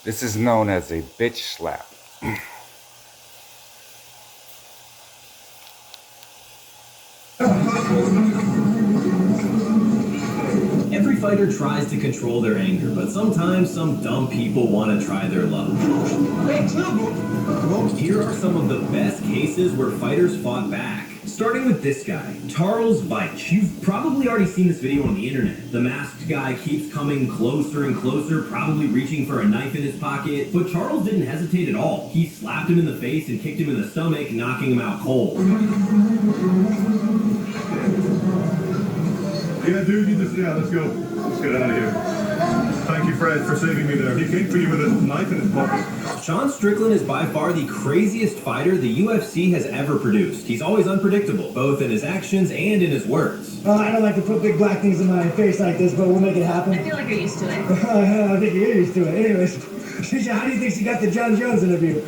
This is known as a bitch slap. Every fighter tries to control their anger, but sometimes some dumb people want to try their luck. Here are some of the best cases where fighters fought back. Starting with this guy, Charles Weich. You've probably already seen this video on the internet. The masked guy keeps coming closer and closer, probably reaching for a knife in his pocket, but Charles didn't hesitate at all. He slapped him in the face and kicked him in the stomach, knocking him out cold. Yeah, dude, let's go. Let's get out of here. Thank you, Fred, for saving me there. He came for you with a knife in his pocket. Sean Strickland is by far the craziest fighter the UFC has ever produced. He's always unpredictable, both in his actions and in his words. I don't like to put big black things in my face like this, but we'll make it happen. I feel like you're used to it. I think you're used to it. Anyways, how do you think she got the John Jones interview?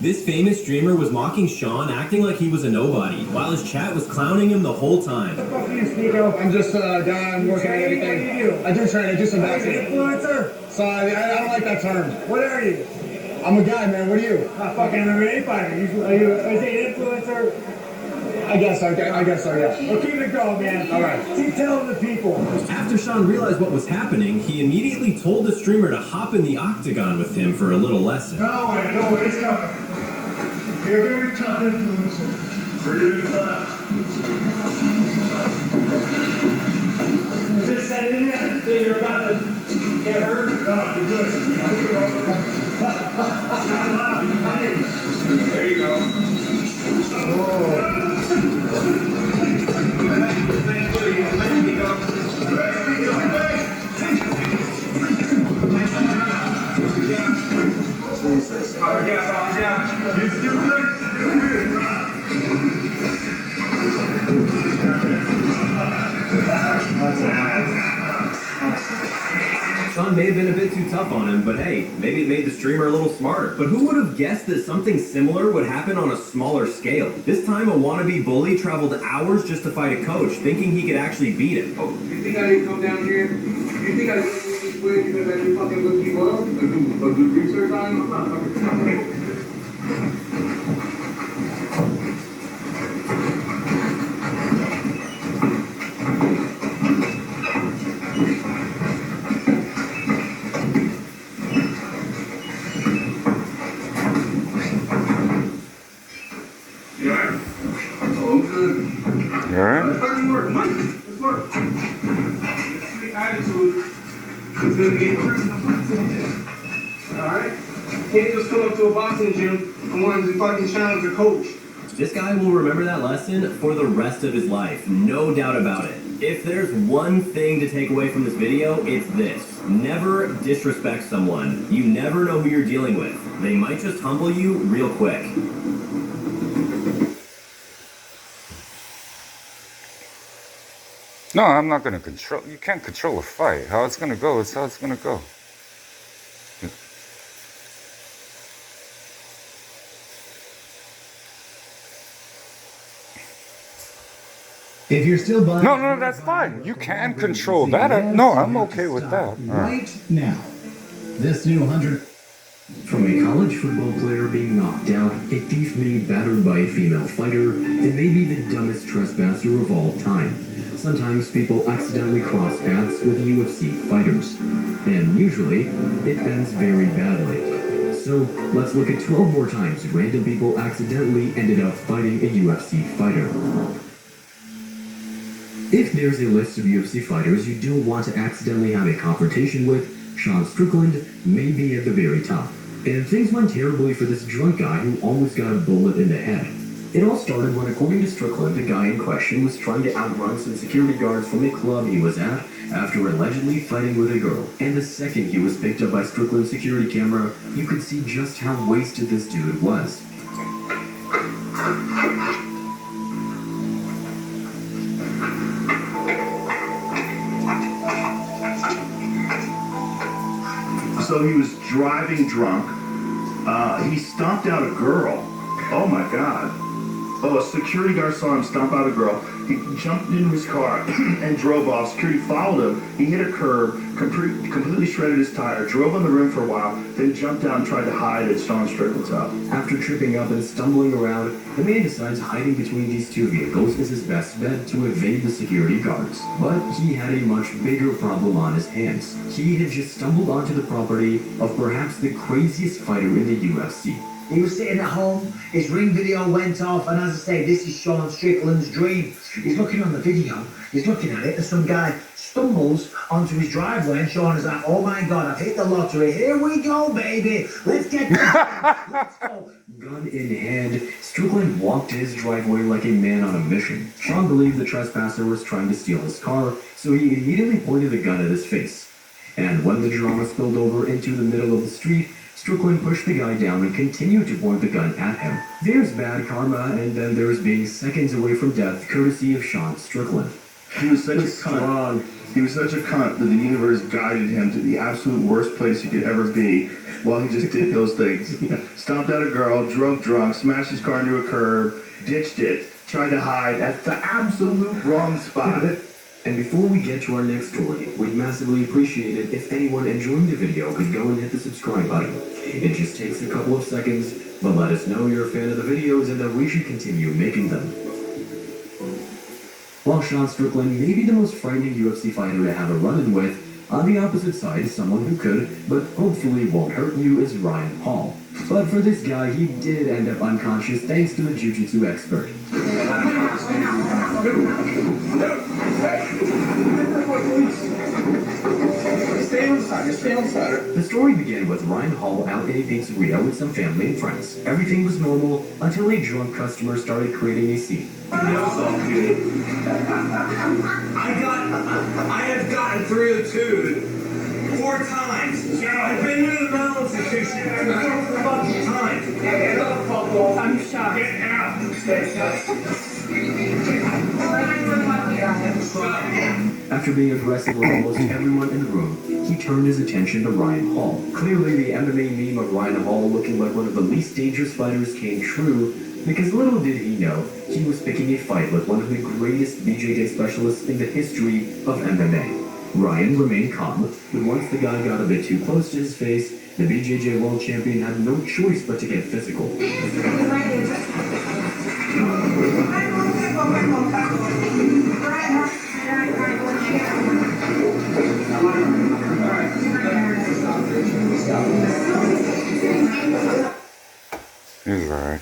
This famous streamer was mocking Sean, acting like he was a nobody, while his chat was clowning him the whole time. What the fuck are you, Sneeko? I'm just down working on everything. What do you do? I do train, I do some Are you boxing. an influencer? So I don't like that term. What are you? I'm a guy, man. What are you? A fucking MMA fighter. Are you an influencer? I guess so, yeah. Well, keep it going, man. All right. Keep telling the people. After Sean realized what was happening, he immediately told the streamer to hop in the octagon with him for a little lesson. No way, it's coming. You're a very tough influencer. Forget that. Just set it in there. So you're about to get hurt. No, you're good. There you go. Sean may have been a bit too tough on him, but hey, maybe it made the streamer a little smarter. But who would have guessed that something similar would happen on a smaller scale? This time, a wannabe bully traveled hours just to fight a coach, thinking he could actually beat him. Oh, you think I didn't come down here? You think I didn't do this way because I didn't fucking look people up? Or do research on them? I'm not fucking. Can't just come up to a boxing gym and want to fucking challenge a coach. This guy will remember that lesson for the rest of his life, no doubt about it. If there's one thing to take away from this video, it's this. Never disrespect someone. You never know who you're dealing with. They might just humble you real quick. No, I'm not going to control. You can't control a fight. How it's going to go is how it's going to go. If you're still buying... No, that's fine. You can control that. No, I'm okay with that. Right now. This new 100... From a college football player being knocked out, a thief being battered by a female fighter, and maybe the dumbest trespasser of all time. Sometimes people accidentally cross paths with UFC fighters. And usually, it ends very badly. So, let's look at 12 more times random people accidentally ended up fighting a UFC fighter. If there's a list of UFC fighters you don't want to accidentally have a confrontation with, Sean Strickland may be at the very top. And things went terribly for this drunk guy who almost got a bullet in the head. It all started when, according to Strickland, the guy in question was trying to outrun some security guards from a club he was at after allegedly fighting with a girl. And the second he was picked up by Strickland's security camera, you could see just how wasted this dude was. So he was driving drunk. He stomped out a girl. Oh my God. Oh, a security guard saw him stomp out a girl. He jumped into his car and drove off. Security followed him. He hit a curb, completely shredded his tire, drove on the rim for a while, then jumped down and tried to hide at Sean Strickland's house. After tripping up and stumbling around, the man decides hiding between these two vehicles is his best bet to evade the security guards. But he had a much bigger problem on his hands. He had just stumbled onto the property of perhaps the craziest fighter in the UFC. He was sitting at home, his ring video went off, and as I say, this is Sean Strickland's dream. He's looking on the video, he's looking at it, and some guy stumbles onto his driveway, and Sean is like, oh my God, I've hit the lottery, here we go, baby, let's get let's go. Gun in hand, Strickland walked to his driveway like a man on a mission. Sean believed the trespasser was trying to steal his car, so he immediately pointed the gun at his face. And when the drama spilled over into the middle of the street, Strickland pushed the guy down and continued to point the gun at him. There's bad karma, and then there's being seconds away from death, courtesy of Sean Strickland. He was such a cunt. He was such a cunt that the universe guided him to the absolute worst place he could ever be while he just did those things. Stomped out a girl, drove drunk, smashed his car into a curb, ditched it, tried to hide at the absolute wrong spot. And before we get to our next story, we'd massively appreciate it if anyone enjoying the video could go and hit the subscribe button. It just takes a couple of seconds, but let us know you're a fan of the videos and that we should continue making them. While Sean Strickland may be the most frightening UFC fighter to have a run-in with, on the opposite side is someone who could, but hopefully won't hurt you, is Ryan Hall. But for this guy, he did end up unconscious thanks to the jiu-jitsu expert. Stay outside. The story began with Ryan Hall out in a pizzeria with some family and friends. Everything was normal until a drunk customer started creating a scene. I have gotten through the tube 4 times. I've been to the mental institution 4 fucking times. I'm shocked. Get out. After being aggressive with almost everyone in the room, he turned his attention to Ryan Hall. Clearly, the MMA meme of Ryan Hall looking like one of the least dangerous fighters came true, because little did he know, he was picking a fight with one of the greatest BJJ specialists in the history of MMA. Ryan remained calm, but once the guy got a bit too close to his face, the BJJ world champion had no choice but to get physical. He's alright.